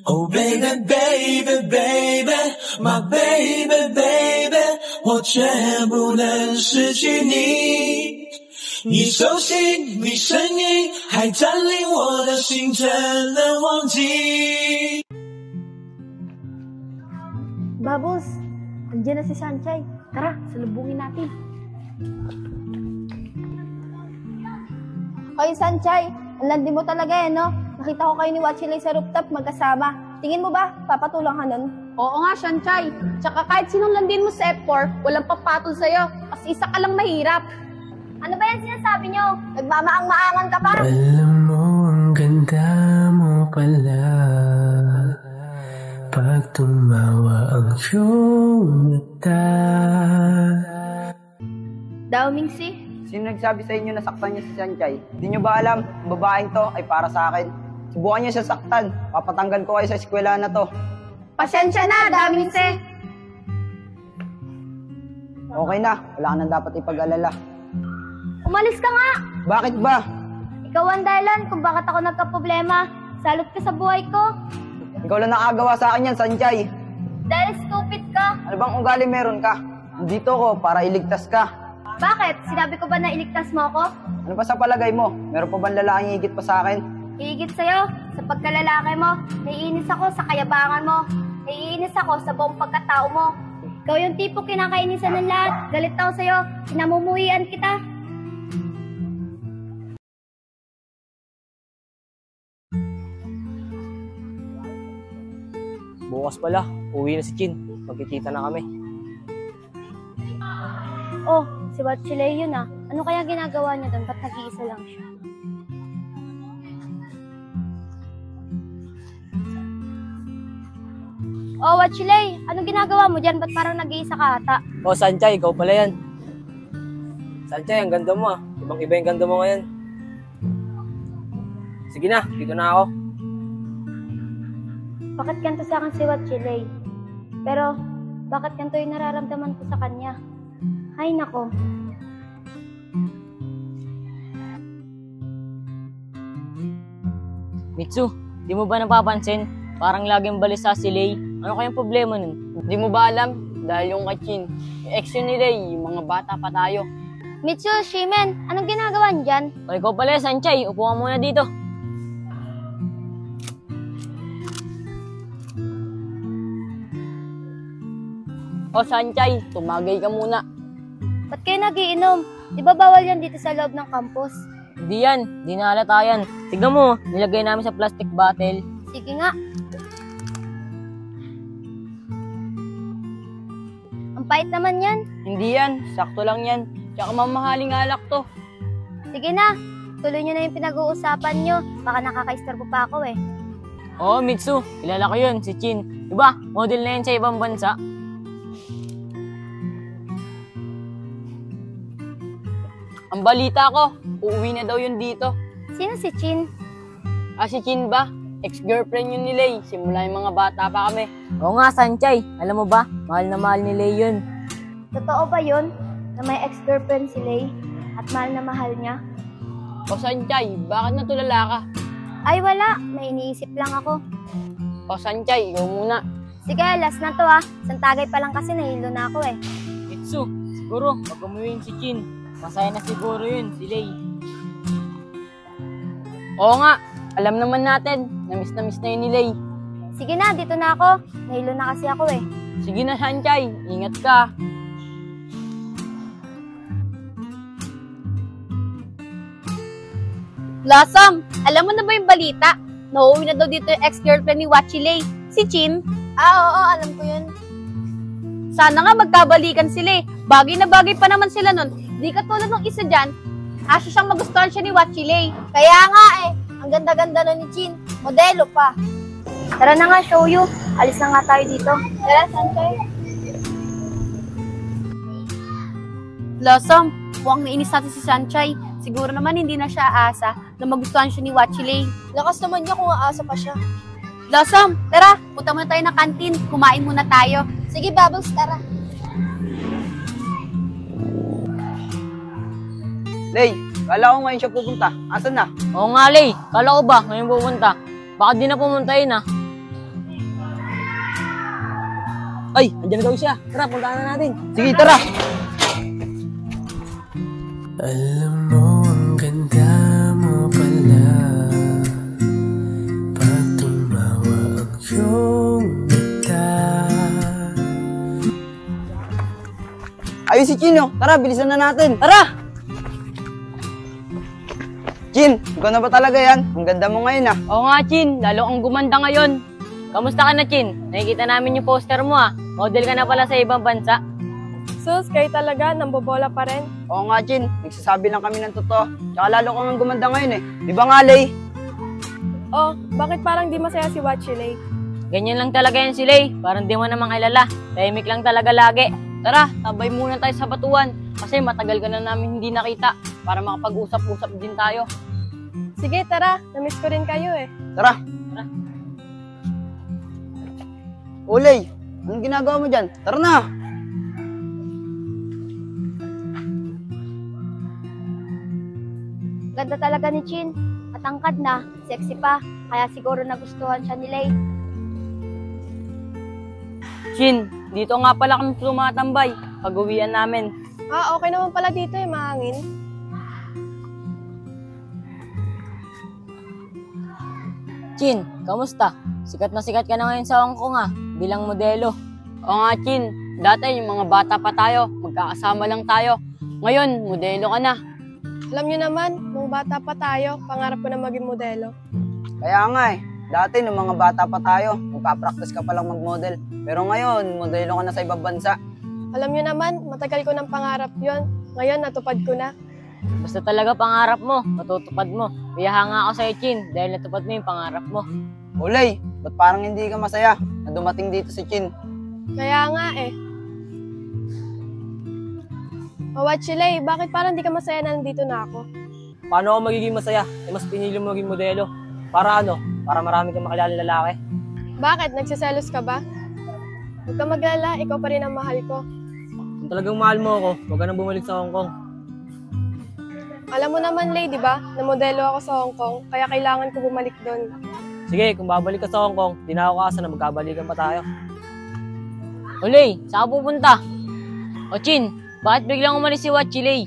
Oh baby, baby, baby, my baby, baby， 我绝不能失去你。你手心，你声音，还占领我的心，怎能忘记？ Babos, andiyan na si Sanchay. Tara, salubungin natin. Hoy Sanchay, ang landi mo talaga no? Nakita ko kayo ni Wachilay sa rooftop magkasama. Tingin mo ba, papatulang ka nun? Oo nga, Sanchay. Tsaka kahit sinong landin mo sa F4, walang papatol sa'yo. Kasi isa ka lang mahirap. Ano ba yan sinasabi nyo? Nagmamaang-maangan ka pa? Alam mo, ang ganda mo pala. Pag tumawa ang iyong mata. Daw, Mingsi? Sino nagsabi sa inyo na saktan niya si Sanchay? Hindi nyo ba alam, ang babaeng to ay para sa akin. Subukan niyo siya saktan. Papatanggal ko kayo sa eskwela na to. Pasensya na, Mingsi. Okay na, wala ka nang dapat ipag-alala. Umalis ka nga! Bakit ba? Ikaw ang dahilan kung bakit ako nagka-problema. Salot ka sa buhay ko. Ikaw lang nakagawa sa akin yan, Sanchay. Dahil stupid ka. Ano bang ugali meron ka? Nandito ko para iligtas ka. Bakit? Sinabi ko ba na iligtas mo ako? Ano pa sa palagay mo? Meron pa bang lalaking higit pa sa akin? Higit sa'yo, sa pagkalalaki mo. Naiinis ako sa kayabangan mo. Naiinis ako sa buong pagkatao mo. Ikaw yung tipo kinakainisan ng lahat. Galit ako sa'yo. Pinamumuhian kita. Bukas pala, uwi na si Chin. Magkikita na kami. Oh, si Wachilay yun ah. Ano kaya ginagawa niya doon? Ba't nag-iisa lang siya? Oh, Wachilay, anong ginagawa mo dyan? Ba't parang nag-iisa ka ata? Oh, Sanchay, ikaw pala yan. Sanchay, ang ganda mo ah. Ibang-iba yung ganda mo ngayon. Sige na, dito na ako. Bakit ganito sa akin si Wachilay? Pero, bakit ganito yung nararamdaman ko sa kanya? Ay, nako. Mitsu, di mo ba napapansin? Parang laging balisa si Lei. Ano kayang problema nun? Di mo ba alam? Dahil yung kachin, ex yun ni Lei, yung mga bata pa tayo. Mitsu, Shimen, anong ginagawa niyan dyan? O ikaw pala, Sanchay, upo ka muna dito. O Sanchay, tumagay ka muna. Ba't kayo nagiinom? Di ba bawal yan dito sa loob ng campus? Hindi yan, di nahalata yan. Tignan mo, nilagay namin sa plastic bottle. Sige nga. Ang pait naman yan. Hindi yan, sakto lang yan. Tsaka mamahaling alak to. Sige na, tuloy nyo na yung pinag-uusapan nyo. Baka nakaka-istorbo pa ako eh. Oo, Mitsu, kilala ko yun, si Chin. Diba, model na yun sa ibang bansa. Ang balita ko, uuwi na daw yun dito. Sino si Chin? Si Chin ba? Ex-girlfriend yun ni Lei, simula yung mga bata pa kami. Oo nga, Sanchay. Alam mo ba, mahal na mahal ni Lei yun. Totoo ba yun? Na may ex-girlfriend si Lei at mahal na mahal niya? O Sanchay, bakit natulala ka? Ay wala, may iniisip lang ako. O Sanchay, ikaw muna. Sige, last na to ah. Santagay pa lang kasi nahilo na ako eh. Mitsu, siguro, pag umuwi si Chin, masaya na siguro yun, si Lei. Oo nga, alam naman natin, na miss na yun ni Lei. Sige na, dito na ako. Nahilo na kasi ako eh. Sige na Sanchay, ingat ka. Blossom, alam mo na ba yung balita? Nauuwi na daw dito yung ex-girlfriend ni Wachilay, si Chin. Oo, alam ko yun. Sana nga magkabalikan sila eh. Bagay na bagay pa naman sila nun. Di katulad ng isa dyan, asya siyang magustuhan siya ni Wachilay. Kaya nga eh, ang ganda-ganda na ni Chin. Modelo pa. Tara na nga, show you. Alis na nga tayo dito. Tara, Sanchay. Blossom, mukhang nainis natin si Sanchay. Siguro naman hindi na siya aasa na magustuhan siya ni Wachilay. Lakas naman niya kung aasa pa siya. Blossom, tara, punta muna tayo ng kantin. Kumain muna tayo. Sige, Bubbles, tara. Lei, kala ko ngayon siya pupunta. Asan na? Oo nga, Lei. Kala ko ba, ngayon pupunta? Baka di na pumunta yun ah. Ay, andyan daw siya. Tara, puntahan na natin. Sige, tara. Alam mo, ang ganda mo pala pag tumawa ang iyong mata. Ayun si Chino. Tara, bilisan na natin. Tara! Chin, ikaw na ba talaga yan? Ang ganda mo ngayon ah. Oo nga, Chin. Lalo kang gumanda ngayon. Kamusta ka na, Chin? Nakikita namin yung poster mo, ah. Model ka na pala sa ibang bansa. Sus, kayo talaga, nambobola pa rin. Oo nga, Chin. Nagsasabi lang kami ng totoo. Tsaka lalo kang gumanda ngayon eh. Di ba nga, Lay? Oh, bakit parang di masaya si Watchilay? Ganyan lang talaga yan si Lay. Parang di mo namang kilala. Tahimik lang talaga lagi. Tara, tabay muna tayo sa batuan. Kasi matagal ka na namin hindi nakita. Para makapag-usap-usap din tayo. Sige, tara. Namiss ko rin kayo eh. Tara. O, Lay, anong ginagawa mo dyan? Tara na. Ganda talaga ni Chin. Matangkad na, sexy pa. Kaya siguro nagustuhan siya ni Lay. Chin, dito nga pala kami tumatambay. Pag-uwian namin. Ah, okay naman pala dito eh, mahangin. Chin, kamusta? Sikat na sikat ka na ngayon sa Hong Kong, ah. Bilang modelo. Oo nga, Chin. Dati yung mga bata pa tayo. Magkakasama lang tayo. Ngayon, modelo ka na. Alam nyo naman, nung bata pa tayo, pangarap ko na maging modelo. Kaya nga eh. Dati, nung mga bata pa tayo, magpa-practice ka palang mag-model. Pero ngayon, modelo ka na sa ibang bansa. Alam nyo naman, matagal ko ng pangarap yon. Ngayon, natupad ko na. Basta talaga pangarap mo, matutupad mo. Kaya hanga ako sa'yo, Chin, dahil natupad mo yung pangarap mo. O, Lay, ba't parang hindi ka masaya na dumating dito si Chin? Kaya nga eh. O Watchilay, bakit parang di ka masaya na nandito na ako? Paano ako magiging masaya? Eh, mas pinili mo maging modelo. Para ano? Para marami kang makilala lalaki. Bakit? Nagsiselos ka ba? Huwag ka maglala, ikaw pa rin ang mahal ko. Kung talagang mahal mo ako, huwag ka nang bumalik sa Hong Kong. Alam mo naman, Lay, di ba? Na modelo ako sa Hong Kong, kaya kailangan ko bumalik doon. Sige, kung babalik ka sa Hong Kong, di na ako kaasa na magkabalikan pa tayo. Ulay, saan ka pupunta? O Chin, bakit biglang umalis si Watchilay?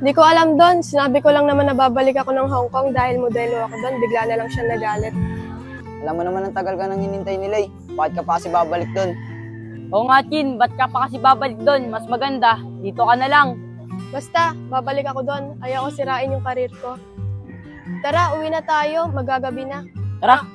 Di ko alam doon, sinabi ko lang naman na babalik ako ng Hong Kong dahil modelo ako doon, bigla na lang siya nagalit. Alam mo naman ang tagal ka nang hinintay ni Lay. Bakit ka pa kasi babalik doon? Oo nga, Chin, ba't ka pa kasi babalik doon? Mas maganda, dito ka na lang. Basta, babalik ako doon, ayaw ko sirain yung karir ko. Tara, uwi na tayo, magagabi na. Tara,